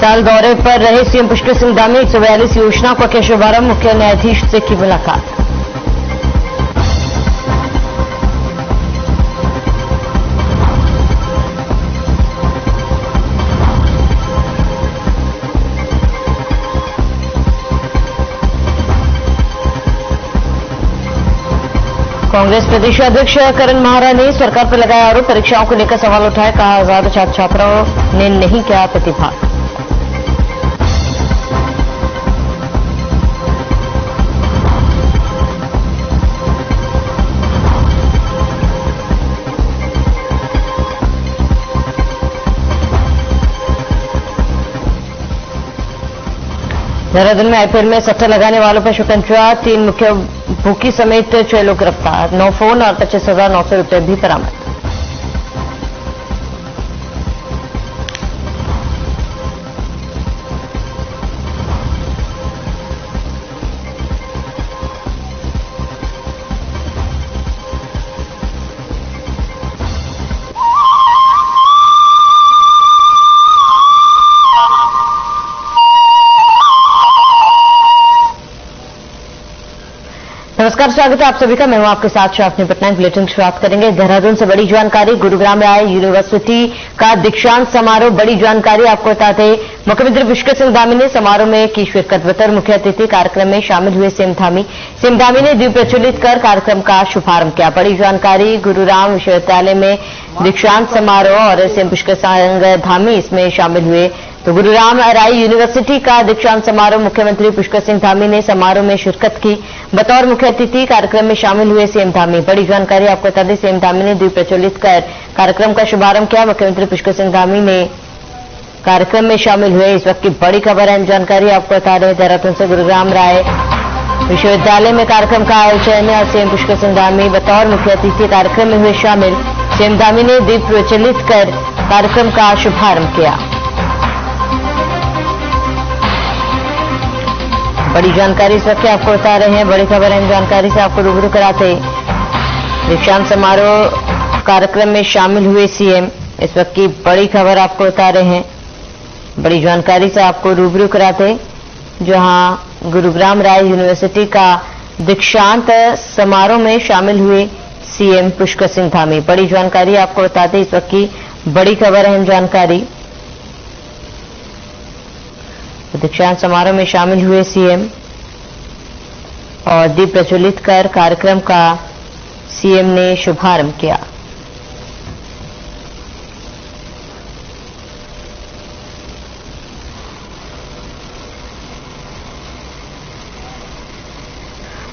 नैनीताल दौरे पर रहे सीएम पुष्कर सिंह धामी 142 योजना का किया शुभारंभ, मुख्य न्यायाधीश से की मुलाकात। कांग्रेस प्रदेश अध्यक्ष करण माहरा ने सरकार पर लगाया आरोप, परीक्षाओं को लेकर सवाल उठाए, कहा हजारों छात्र छात्राओं ने नहीं किया प्रतिभाग। देहरादून में आईपीएल में सट्टा लगाने वालों पर शिकंजा, 3 मुख्य बुकी समेत 6 लोग गिरफ्तार, 9 फोन और 25,900 रुपये भी बरामद। नमस्कार, स्वागत है आप सभी का। मैं हूं आपके साथ शाफनी पटनायक। बुलेटिन की शुरुआत करेंगे देहरादून से बड़ी जानकारी। गुरुग्राम में आए यूनिवर्सिटी का दीक्षांत समारोह, बड़ी जानकारी आपको बताते हैं। मुख्यमंत्री पुष्कर सिंह धामी ने समारोह में की शिरकत, बतौर मुख्य अतिथि कार्यक्रम में शामिल हुए सीएम धामी ने दीप प्रज्वलित कर कार्यक्रम का शुभारंभ किया। बड़ी जानकारी, गुरुग्राम विश्वविद्यालय में दीक्षांत समारोह और सीएम पुष्कर सिंह धामी इसमें शामिल हुए। तो गुरुग्राम राय यूनिवर्सिटी का दीक्षांत समारोह, मुख्यमंत्री पुष्कर सिंह धामी ने समारोह में शिरकत की, बतौर मुख्य अतिथि कार्यक्रम में शामिल हुए सीएम धामी। बड़ी जानकारी आपको बता दें, सीएम धामी ने दीप प्रज्वलित कर कार्यक्रम का शुभारंभ किया। मुख्यमंत्री पुष्कर सिंह धामी ने कार्यक्रम में शामिल हुए। इस वक्त की बड़ी खबर है, जानकारी आपको बता रहे। देहरादून से गुरुग्राम राय विश्वविद्यालय में कार्यक्रम का आयोजन, सीएम पुष्कर सिंह धामी बतौर मुख्य अतिथि कार्यक्रम में हुए शामिल। सीएम धामी ने दीप प्रज्वलित कर कार्यक्रम का शुभारंभ किया। बड़ी जानकारी इस वक्त आपको बता रहे हैं, बड़ी खबर है, जानकारी से आपको रूबरू कराते। दीक्षांत समारोह कार्यक्रम में शामिल हुए सीएम, इस वक्त की बड़ी खबर आपको बता रहे हैं, बड़ी जानकारी से आपको रूबरू कराते। जहां गुरुग्राम राय यूनिवर्सिटी का दीक्षांत समारोह में शामिल हुए सीएम पुष्कर सिंह धामी। बड़ी जानकारी आपको बताते, इस वक्त की बड़ी खबर है, जानकारी। दीक्षांत समारोह में शामिल हुए सीएम और दीप प्रज्वलित कर कार्यक्रम का सीएम ने शुभारंभ किया।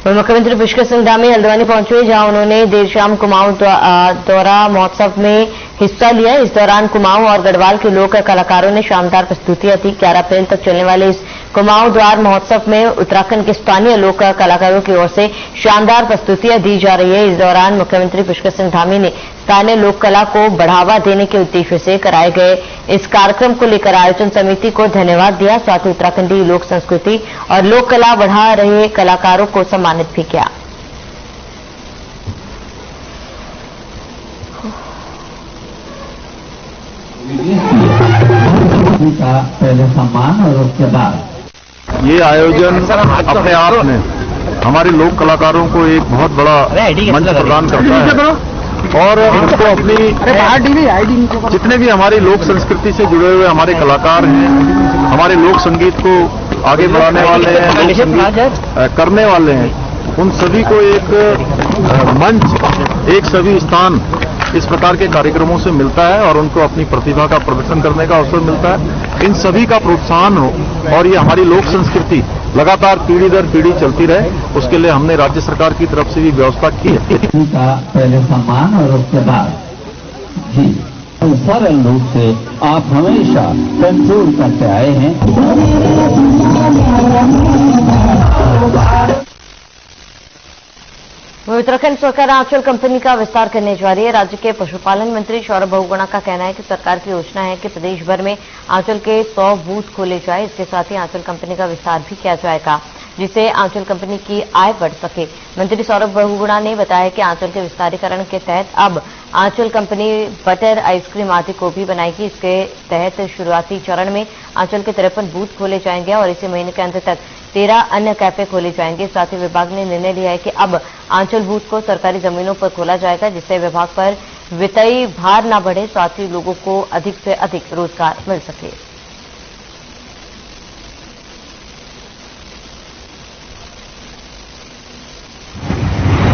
और मुख्यमंत्री पुष्कर सिंह धामी हल्द्वानी पहुंचे, जहां उन्होंने देर शाम कुमाऊं दौरा महोत्सव में हिस्सा लिया। इस दौरान कुमाऊं और गढ़वाल के लोक कलाकारों ने शानदार प्रस्तुतियां दी। 11 अप्रैल तक चलने वाले इस कुमाऊं द्वार महोत्सव में उत्तराखंड के स्थानीय लोक कलाकारों की ओर से शानदार प्रस्तुतियां दी जा रही है। इस दौरान मुख्यमंत्री पुष्कर सिंह धामी ने स्थानीय लोक कला को बढ़ावा देने के उद्देश्य से कराए गए इस कार्यक्रम को लेकर आयोजन समिति को धन्यवाद दिया। साथ ही उत्तराखंडी लोक संस्कृति और लोक कला बढ़ा रहे कलाकारों को सम्मानित भी किया। का पहले सम्मान और उसके बाद ये आयोजन अपने आप में हमारे लोक कलाकारों को एक बहुत बड़ा मंच प्रदान करता है और उनको अपनी जितने भी हमारी लोक संस्कृति से जुड़े हुए हमारे कलाकार हैं, हमारे लोक संगीत को आगे बढ़ाने वाले हैं, लोक संगीत करने वाले हैं, उन सभी को एक मंच, एक सभी स्थान इस प्रकार के कार्यक्रमों से मिलता है और उनको अपनी प्रतिभा का प्रदर्शन करने का अवसर मिलता है। इन सभी का प्रोत्साहन हो और ये हमारी लोक संस्कृति लगातार पीढ़ी दर पीढ़ी चलती रहे, उसके लिए हमने राज्य सरकार की तरफ से भी व्यवस्था की है। का पहले सम्मान और उसके बाद जी सरल रूप से आप हमेशा कंट्रोल करते आए हैं। उत्तराखंड सरकार आंचल कंपनी का विस्तार करने जा रही है। राज्य के पशुपालन मंत्री सौरभ बहुगुणा का कहना है कि सरकार की योजना है कि प्रदेश भर में आंचल के 100 बूथ खोले जाए। इसके साथ ही आंचल कंपनी का विस्तार भी किया जाएगा, जिससे आंचल कंपनी की आय बढ़ सके। मंत्री सौरभ बहुगुणा ने बताया कि आंचल के विस्तारीकरण के तहत अब आंचल कंपनी बटर आइसक्रीम आदि को भी बनाएगी। इसके तहत शुरुआती चरण में आंचल के 53 बूथ खोले जाएंगे और इसी महीने के अंत तक 13 अन्य कैफे खोले जाएंगे। साथ ही विभाग ने निर्णय लिया है कि अब आंचल बूथ को सरकारी जमीनों पर खोला जाएगा, जिससे विभाग पर वित्तीय भार न बढ़े, साथ ही लोगों को अधिक से अधिक रोजगार मिल सके।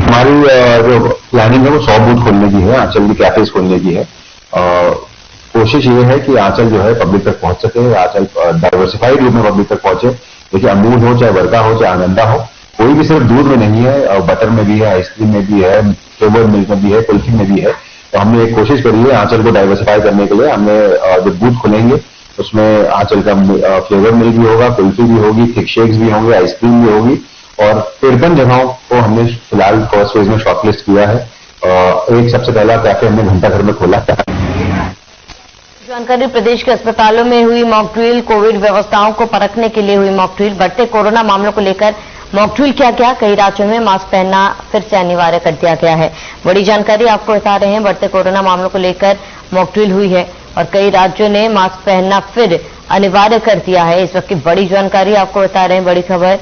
हमारी जो प्लानिंग है वो 100 बूथ खोलने की है, आंचल की कैफेज खोलने की है। कोशिश ये है कि आंचल जो है पब्लिक तक पहुंच सके, आंचल डाइवर्सिफाइड रूप में पब्लिक तक पहुंचे। देखिए, अमूल हो चाहे वर्गा हो चाहे आनंदा हो, कोई भी सिर्फ दूध में नहीं है, बटर में भी है, आइसक्रीम में भी है, फ्लेवर्ड मिल्क में भी है, कुल्फी में भी है। तो हमने एक कोशिश करी है आंचल को डाइवर्सिफाई करने के लिए। हमने जो बूथ खोलेंगे उसमें आंचल का फ्लेवर मिल्क भी होगा, कुल्फी भी होगी, थिक शेक्स भी होंगे, आइसक्रीम भी होगी और 53 जगहों को हमने फिलहाल फर्स्ट फेज में शॉर्टलिस्ट किया है। एक सबसे पहला कैफे हमने घंटाघर में खोला है। जानकारी प्रदेश के अस्पतालों में हुई मॉक ड्रिल, कोविड व्यवस्थाओं को परखने के लिए हुई मॉक ड्रिल, बढ़ते कोरोना मामलों को लेकर मॉक ड्रिल क्या कई राज्यों में मास्क पहनना फिर से अनिवार्य कर दिया गया है। बड़ी जानकारी आपको बता रहे हैं, बढ़ते कोरोना मामलों को लेकर मॉक ड्रिल हुई है और कई राज्यों ने मास्क पहनना फिर अनिवार्य कर दिया है। इस वक्त की बड़ी जानकारी आपको बता रहे हैं, बड़ी खबर।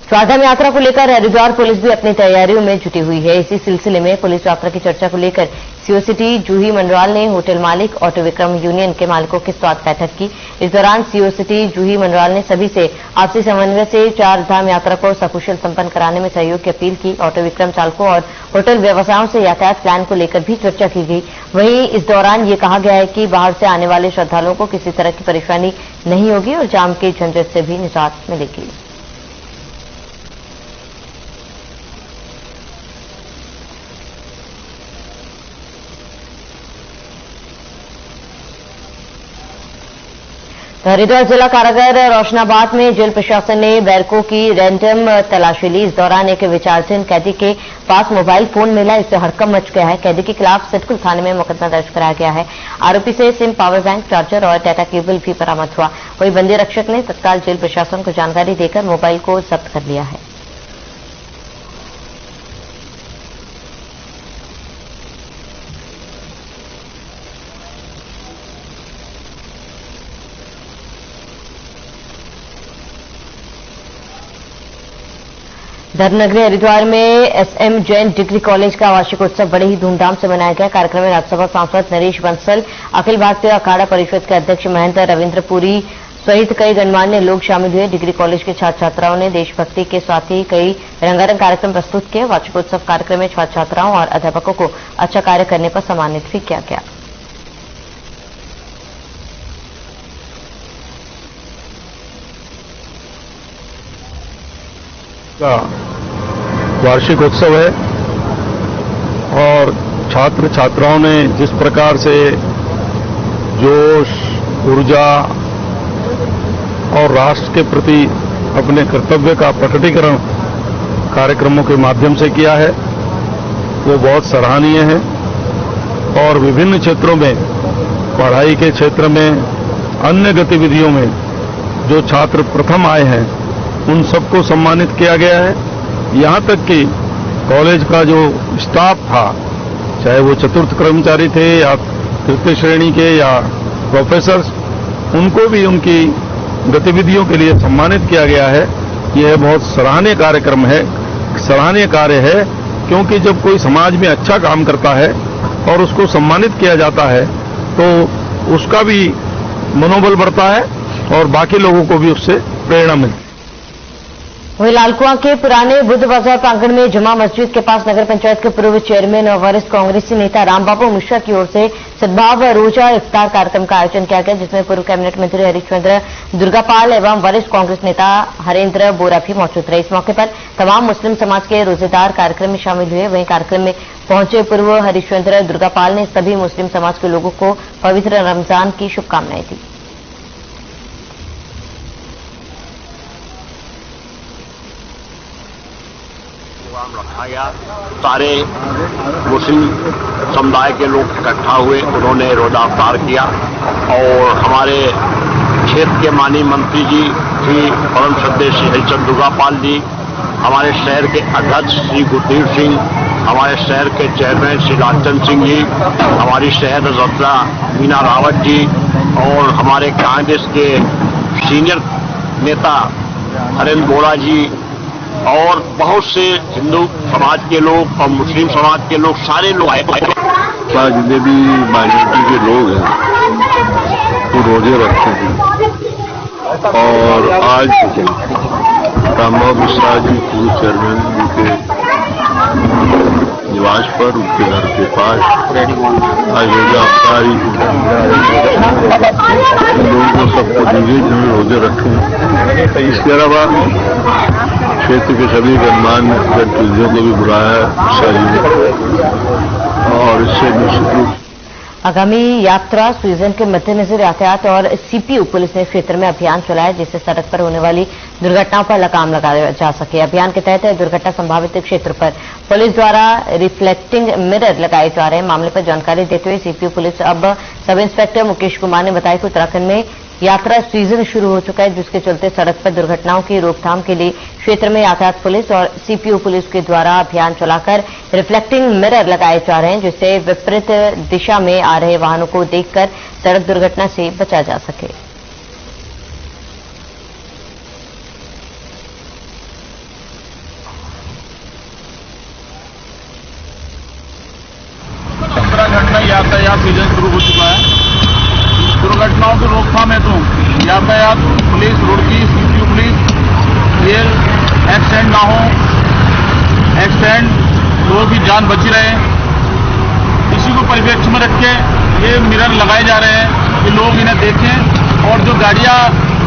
चारधाम यात्रा को लेकर हरिद्वार पुलिस भी अपनी तैयारियों में जुटी हुई है। इसी सिलसिले में पुलिस यात्रा की चर्चा को लेकर सीओ सिटी जूही मंडराल ने होटल मालिक ऑटो विक्रम यूनियन के मालिकों के साथ बैठक की। इस दौरान सीओ सिटी जूही मंडराल ने सभी से आपसी समन्वय से चारधाम यात्रा को सकुशल संपन्न कराने में सहयोग की अपील की। ऑटो विक्रम चालकों और होटल व्यवसायों से यातायात प्लान को लेकर भी चर्चा की गई। वहीं इस दौरान ये कहा गया है कि बाहर से आने वाले श्रद्धालुओं को किसी तरह की परेशानी नहीं होगी और जाम के झंझट से भी निजात मिलेगी। हरिद्वार जिला कारागार रोशनाबाद में जेल प्रशासन ने बैरकों की रैंडम तलाशी ली। इस दौरान एक विचाराधीन कैदी के पास मोबाइल फोन मिला, इससे हड़कंप मच गया है। कैदी के खिलाफ सिडकुल थाने में मुकदमा दर्ज कराया गया है। आरोपी से सिम, पावर बैंक, चार्जर और डाटा केबल भी बरामद हुआ। वहीं बंदी रक्षक ने तत्काल जेल प्रशासन को जानकारी देकर मोबाइल को जब्त कर लिया है। धर्मनगरी हरिद्वार में एसएम जैन डिग्री कॉलेज का वार्षिक उत्सव बड़े ही धूमधाम से मनाया गया। कार्यक्रम में राज्यसभा सांसद नरेश बंसल, अखिल भारतीय अखाड़ा परिषद के अध्यक्ष महेंद्र रविंद्र पुरी सहित कई गणमान्य लोग शामिल हुए। डिग्री कॉलेज के छात्र छात्राओं ने देशभक्ति के साथ ही कई रंगारंग कार्यक्रम प्रस्तुत किए। वार्षिकोत्सव कार्यक्रम में छात्र छात्राओं और अध्यापकों को अच्छा कार्य करने पर सम्मानित भी किया गया। वार्षिक उत्सव है और छात्र छात्राओं ने जिस प्रकार से जोश, ऊर्जा और राष्ट्र के प्रति अपने कर्तव्य का प्रकटीकरण कार्यक्रमों के माध्यम से किया है, वो बहुत सराहनीय है। और विभिन्न क्षेत्रों में, पढ़ाई के क्षेत्र में, अन्य गतिविधियों में जो छात्र प्रथम आए हैं उन सबको सम्मानित किया गया है। यहां तक कि कॉलेज का जो स्टाफ था, चाहे वो चतुर्थ कर्मचारी थे या तृतीय श्रेणी के या प्रोफेसर्स, उनको भी उनकी गतिविधियों के लिए सम्मानित किया गया है। यह बहुत सराहनीय कार्यक्रम है, सराहनीय कार्य है, क्योंकि जब कोई समाज में अच्छा काम करता है और उसको सम्मानित किया जाता है तो उसका भी मनोबल बढ़ता है और बाकी लोगों को भी उससे प्रेरणा मिलती है। वहीं लालकुआं के पुराने बुद्ध बाजार प्रांगण में जुमा मस्जिद के पास नगर पंचायत के पूर्व चेयरमैन और वरिष्ठ कांग्रेसी नेता रामबाबू मिश्रा की ओर से सद्भाव रोजा इफ्तार कार्यक्रम का आयोजन किया गया, जिसमें पूर्व कैबिनेट मंत्री हरिश्चंद्र दुर्गापाल एवं वरिष्ठ कांग्रेस नेता हरेंद्र बोरा भी मौजूद रहे। इस मौके पर तमाम मुस्लिम समाज के रोजेदार कार्यक्रम में शामिल हुए। वहीं कार्यक्रम में पहुंचे पूर्व हरिश्चंद्र दुर्गापाल ने सभी मुस्लिम समाज के लोगों को पवित्र रमजान की शुभकामनाएं दी। रखा गया, सारे मुस्लिम समुदाय के लोग इकट्ठा हुए, उन्होंने रोजा इफ्तार किया और हमारे क्षेत्र के माननीय मंत्री जी श्री परम श्रद्धेय श्री हरिचंद दुर्गापाल जी, हमारे शहर के अध्यक्ष श्री गुरदीप सिंह, हमारे शहर के चेयरमैन श्री लालचंद सिंह जी, हमारी शहर रत्ना मीना रावत जी और हमारे कांग्रेस के सीनियर नेता हरेंद्र बोरा जी और बहुत से हिंदू समाज के लोग और मुस्लिम समाज के लोग, सारे लोग आए। जितने भी माइनॉरिटी के लोग हैं वो रोजे रखते हैं और आज रामबाबू मिश्रा जी पूर्व चेयरमैन उनके निवास पर, उनके घर के पास आज रोजा अफ्तारी लोगों को सबको दीजिए जिन्होंने रोजे रखे। इसके अलावा क्षेत्र के सभी गणमान्य जनप्रतिनिधियों को भी बुलाया है शाही ने और इससे निश्चित रूप आगामी यात्रा सीजन के मद्देनजर यातायात और सीपीयू पुलिस ने क्षेत्र में अभियान चलाया जिससे सड़क पर होने वाली दुर्घटनाओं पर लगाम लगाया जा सके। अभियान के तहत दुर्घटना संभावित क्षेत्र पर पुलिस द्वारा रिफ्लेक्टिंग मिरर लगाए जा रहे हैं। मामले पर जानकारी देते हुए सीपीयू पुलिस अब सब इंस्पेक्टर मुकेश कुमार ने बताया कि उत्तराखंड में यात्रा सीजन शुरू हो चुका है, जिसके चलते सड़क पर दुर्घटनाओं की रोकथाम के लिए क्षेत्र में यातायात पुलिस और सीपीयू पुलिस के द्वारा अभियान चलाकर रिफ्लेक्टिंग मिरर लगाए जा रहे हैं, जिससे विपरीत दिशा में आ रहे वाहनों को देखकर सड़क दुर्घटना से बचा जा सके। उत्तराखंड में यातायात सीजन शुरू हो चुका है। दुर्घटनाओं की रोकथाम हेतु यातायात पुलिस, रोड की सीपीयू पुलिस, ये एक्सीडेंट ना हो, एक्सीडेंट लोगों की जान बची रहे, इसी को परिप्रेक्ष्य में रख के ये मिरर लगाए जा रहे हैं कि लोग इन्हें देखें और जो गाड़ियां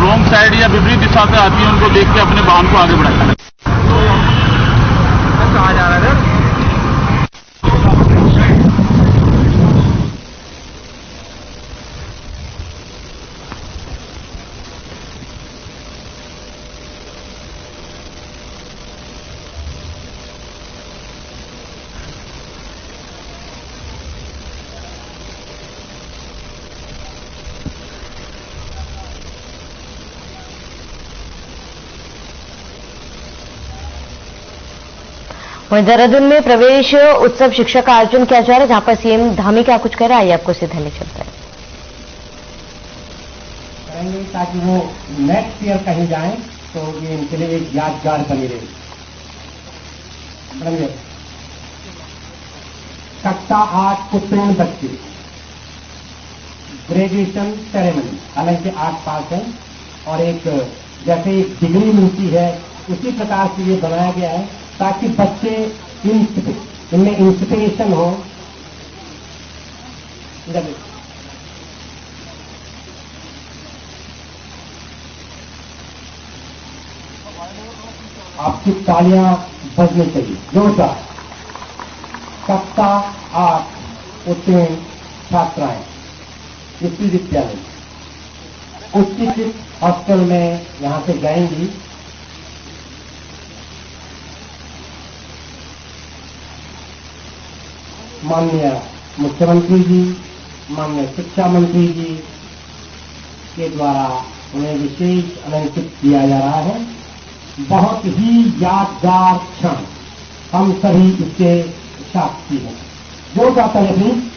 रॉन्ग साइड या विपरीत दिशा से आती हैं उनको देख के अपने वाहन को आगे बढ़ाएं। कहा जा रहा है वहीं देहरादून में प्रवेश उत्सव शिक्षा का आयोजन किया जा रहा है, जहां पर सीएम धामी क्या कुछ कह रहा है आपको सीधा ले चलता है करेंगे ताकि वो नेक्स्ट ईयर कहीं जाएं तो ये इनके लिए एक यादगार बनी रहे। कक्षा 8 उत्तीर्ण बच्चे ग्रेजुएशन सेरेमनी, हालांकि 8 पास है और एक जैसे एक डिग्री मिलती है उसी प्रकार से ये बनाया गया है ताकि बच्चे इनमें इंस्पिरेशन हो। आपकी तालियां बजनी चाहिए जोरदार। कक्षा 8 उत्तीर्ण छात्राएं विश्वविद्यालय उच्च हॉस्टल में यहां से जाएंगी। माननीय मुख्यमंत्री जी, माननीय शिक्षा मंत्री जी के द्वारा उन्हें विशेष अलंकृत किया जा रहा है। बहुत ही यादगार क्षण, हम सभी इसके साक्षी हैं। जो चाहता है प्लीज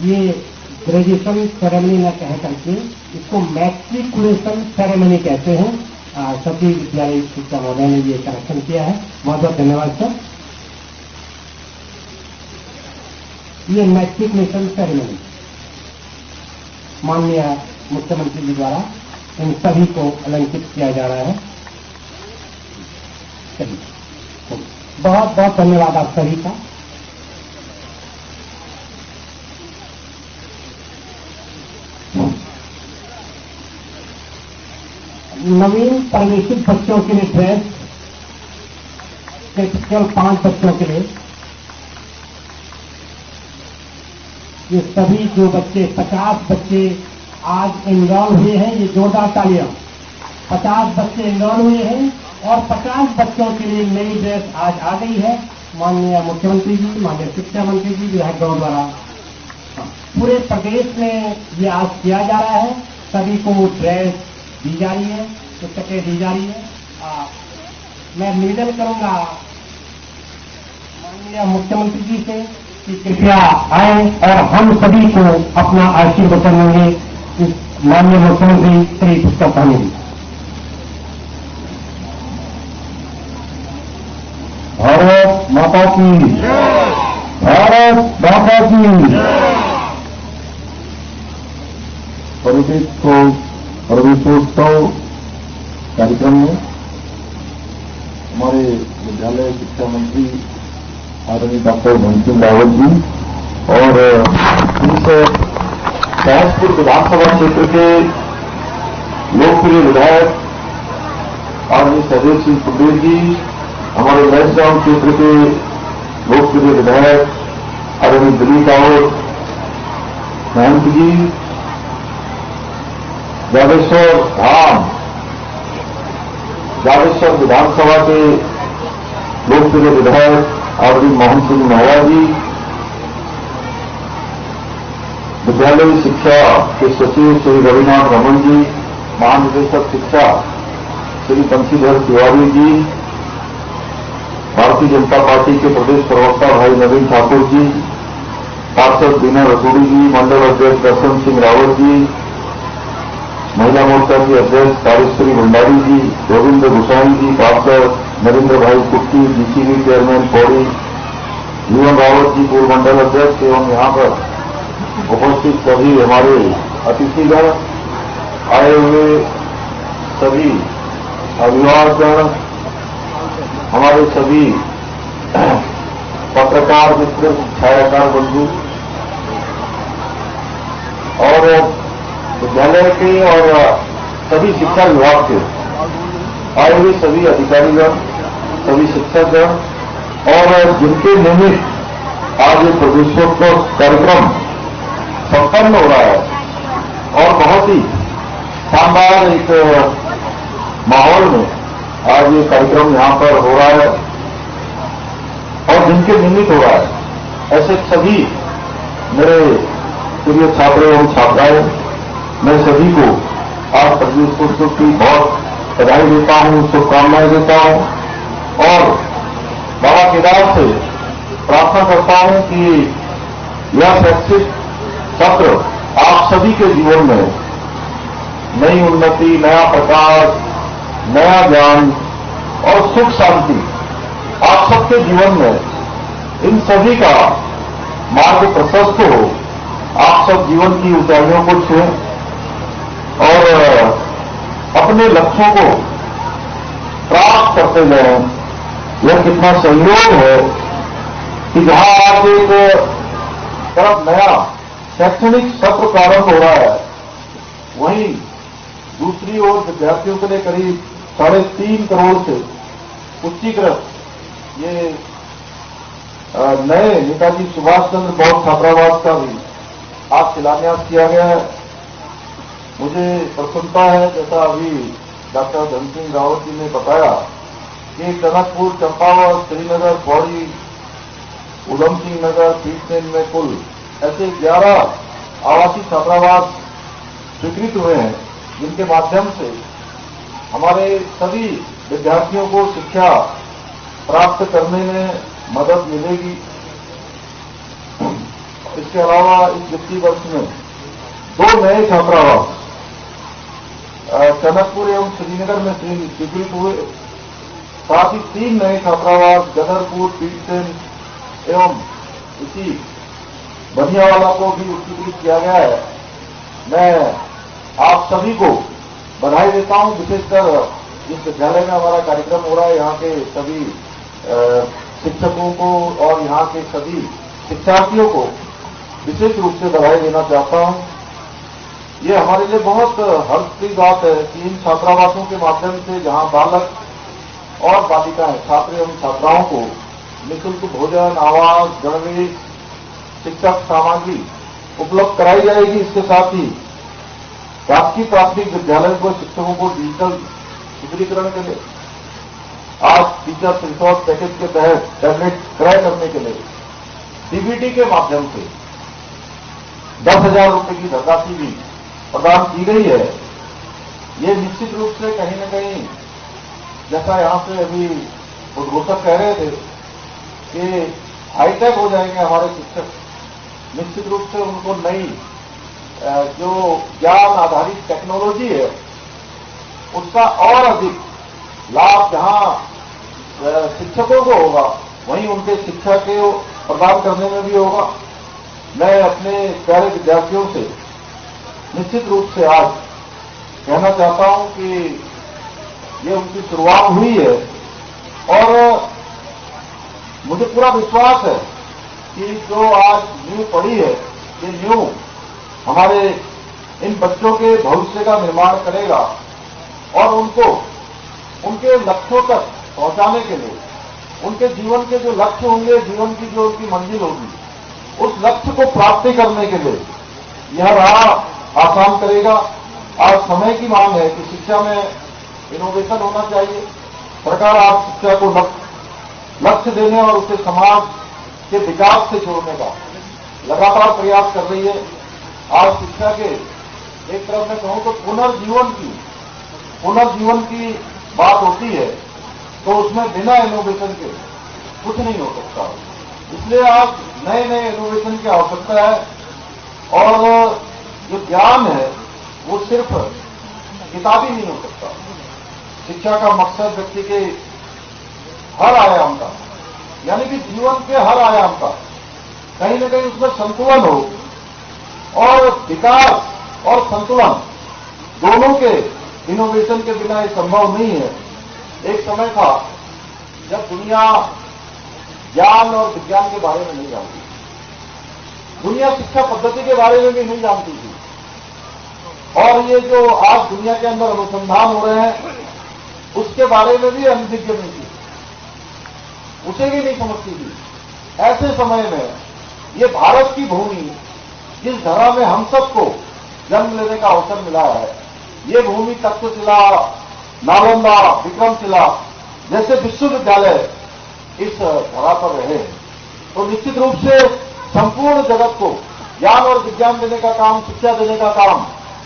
ये ग्रेजुएशन सेरेमनी न कह करके इसको मैट्रिकुलेशन सेरेमनी कहते हैं। सभी विद्यालय शिक्षा महोदय ने ये करेक्शन किया है, बहुत बहुत धन्यवाद सर। ये मैट्रिकुलेशन सेरेमनी माननीय मुख्यमंत्री जी द्वारा इन सभी को अलंकृत किया जा रहा है। बहुत बहुत धन्यवाद आप सभी का। नवीन प्रवेशित बच्चों के लिए ड्रेस केवल 5 बच्चों के लिए, ये सभी जो बच्चे 50 बच्चे आज इनरोल हुए हैं, ये जोरदार तालियां। 50 बच्चे इनरोल हुए हैं और 50 बच्चों के लिए नई ड्रेस आज आ गई है। माननीय मुख्यमंत्री जी, माननीय शिक्षा मंत्री जी विधायकों द्वारा पूरे प्रदेश में ये आज किया जा रहा है। सभी को ड्रेस दी जा रही है, पुस्तकें दी जा रही है। मैं निवेदन करूंगा माननीय मुख्यमंत्री जी से कि कृपया आए और हम सभी को अपना आशीर्वचन देंगे माननीय मुख्यमंत्री श्री पुष्कर धामी जी। भारत माता की, भारत माता की। प्रवेशोत्सव कार्यक्रम में हमारे विद्यालय शिक्षा मंत्री आदरणीय डॉक्टर धन सिंह रावत जी और इस सहसपुर विधानसभा क्षेत्र के लोकप्रिय विधायक आदरणीय सहदेव सिंह कुंडेर जी, हमारे लैसगांव क्षेत्र के लोकप्रिय विधायक आदरणीय दिलीप रावत महंत जी, जागेश्वर धाम जागेश्वर विधानसभा के लोकप्रिय विधायक आदरणीय मोहन सिंह मेहरा जी, विद्यालय शिक्षा के सचिव श्री रविनाथ रमन जी, महानिदेशक शिक्षा श्री बंशीधर तिवारी जी, भारतीय जनता पार्टी के प्रदेश प्रवक्ता भाई नवीन ठाकुर जी, पार्षद बीना रसूड़ी जी, मंडल अध्यक्ष दर्शन सिंह रावत जी, महिला मोर्चा की अध्यक्ष कार्यश्री भंडारी जी, गोविंद गुसाई जी, पार्षद नरेंद्र भाई कुट्टी, जीसीबी चेयरमैन पौड़ी, जीवन रावत जी, पूर्व मंडल अध्यक्ष एवं यहाँ पर उपस्थित सभी हमारे अतिथिगण, आए हुए सभी अभिभावकगण, हमारे सभी पत्रकार मित्र, छायाकार बंधु और विद्यालय के और सभी शिक्षा विभाग के आए हुए सभी अधिकारीगण, सभी शिक्षकगण और जिनके निमित्त आज ये प्रवेशोत्सव कार्यक्रम संपन्न हो रहा है और बहुत ही शानदार एक माहौल में आज ये कार्यक्रम यहाँ पर हो रहा है और जिनके निमित्त हो रहा है, ऐसे सभी मेरे प्रिय छात्र एवं छात्राएं, मैं सभी को आज प्रवेशोत्सव की बहुत बधाई देता हूं, शुभकामनाएं देता हूं और बाबा केदार से प्रार्थना करता हूं कि यह शैक्षिक सत्र आप सभी के जीवन में नई उन्नति, नया प्रकाश, नया ज्ञान और सुख शांति आप सबके जीवन में इन सभी का मार्ग प्रशस्त हो, आप सब जीवन की ऊंचाइयों को छुएं और अपने लक्ष्यों को प्राप्त करते जाएं। यह कितना सहयोग है कि जहां आज एक तरफ नया शैक्षणिक सत्र प्रारंभ हो रहा है, वहीं दूसरी ओर विद्यार्थियों के लिए करीब 3.5 करोड़ से उच्चीकृत ये नए नेताजी सुभाष चंद्र बोस छात्रावास का भी आज शिलान्यास किया गया है। मुझे प्रसन्नता है, जैसा अभी डॉक्टर धन सिंह रावत जी ने बताया कि टनकपुर, चंपावत, श्रीनगर, पौड़ी, उधम सिंह नगर, पीटसेन में कुल ऐसे 11 आवासीय छात्रावास स्वीकृत हुए हैं, जिनके माध्यम से हमारे सभी विद्यार्थियों को शिक्षा प्राप्त करने में मदद मिलेगी। इसके अलावा इस वित्तीय वर्ष में 2 नए छात्रावास टनकपुर एवं श्रीनगर में स्वीकृत हुए, साथ ही 3 नए छात्रावास गदरपुर, पीटसेन एवं इसी बनियावाला को भी स्वीकृत किया गया है। मैं आप सभी को बधाई देता हूं, विशेषकर जिस विद्यालय में हमारा कार्यक्रम हो रहा है, यहाँ के सभी शिक्षकों को और यहाँ के सभी शिक्षार्थियों को विशेष रूप से बधाई देना चाहता हूं। ये हमारे लिए बहुत हर्ष की बात है कि इन छात्रावासों के माध्यम से जहां बालक और बालिकाएं, छात्र एवं छात्राओं को निःशुल्क भोजन, आवास, गणवेश, शिक्षक सामग्री उपलब्ध कराई जाएगी। इसके साथ ही राजकीय प्राथमिक विद्यालय को शिक्षकों को डिजिटल सुदृढ़ीकरण के लिए आज टीचर रिसोर्स पैकेज के तहत टैबलेट क्रय करने के लिए डीबीटी के माध्यम से 10,000 रुपए की धनराशि भी प्रदान की गई है। ये निश्चित रूप से कहीं न कहीं, जैसा यहां से अभी उद्घोषक कह रहे थे कि हाईटेक हो जाएंगे हमारे शिक्षक, निश्चित रूप से उनको नई जो ज्ञान आधारित टेक्नोलॉजी है उसका और अधिक लाभ जहां शिक्षकों को होगा वहीं उनके शिक्षा के प्रदान करने में भी होगा। मैं अपने प्यारे विद्यार्थियों से निश्चित रूप से आज कहना चाहता हूं कि ये उनकी शुरुआत हुई है और मुझे पूरा विश्वास है कि जो आज नींव पड़ी है ये नींव हमारे इन बच्चों के भविष्य का निर्माण करेगा और उनको उनके लक्ष्यों तक पहुंचाने के लिए, उनके जीवन के जो लक्ष्य होंगे, जीवन की जो उनकी मंजिल होगी, उस लक्ष्य को प्राप्ति करने के लिए यह राह आसान करेगा। आज समय की मांग है कि शिक्षा में इनोवेशन होना चाहिए। सरकार आज शिक्षा को लक्ष्य देने और उसे समाज के विकास से जोड़ने का लगातार प्रयास कर रही है। आज शिक्षा के एक तरफ मैं कहूं तो पुनर्जीवन की बात होती है तो उसमें बिना इनोवेशन के कुछ नहीं हो सकता। इसलिए आज नए नए इनोवेशन की आवश्यकता है और जो ज्ञान है वो सिर्फ किताबी नहीं हो सकता। शिक्षा का मकसद व्यक्ति के हर आयाम का, यानी कि जीवन के हर आयाम का कहीं न कहीं उसमें संतुलन हो और विकास और संतुलन दोनों के इनोवेशन के बिना ये संभव नहीं है। एक समय था जब दुनिया ज्ञान और विज्ञान के बारे में नहीं जानती, दुनिया शिक्षा पद्धति के बारे में भी नहीं जानती थी और ये जो आज दुनिया के अंदर अनुसंधान हो रहे हैं उसके बारे में भी अनभिज्ञ नहीं थी, उसे भी नहीं समझती थी। ऐसे समय में ये भारत की भूमि, जिस धरा में हम सबको जन्म लेने का अवसर मिला है, ये भूमि तक्षशिला, नालंदा, विक्रमशिला जैसे विश्वविद्यालय इस धरा पर रहे हैं, तो निश्चित रूप से संपूर्ण जगत को ज्ञान और विज्ञान देने का काम, शिक्षा देने का काम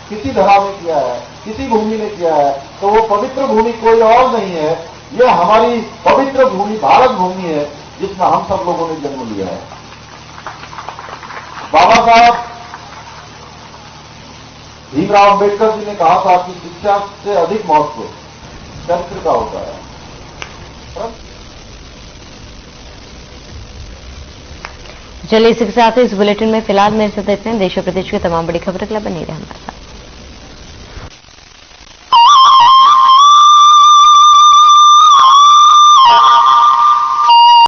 किसी धरा में किया है, किसी भूमि ने किया है, तो वो पवित्र भूमि कोई और नहीं है, ये हमारी पवित्र भूमि भारत भूमि है जिसमें हम सब लोगों ने जन्म लिया है। बाबा साहब भीमराव अम्बेडकर जी ने कहा था कि शिक्षा से अधिक महत्व चरित्र का होता है। चलिए इसी के साथ इस बुलेटिन में फिलहाल मेरे साथ इतने। देश और प्रदेश की तमाम बड़ी खबरों के लिए बने रहे हमारे साथ।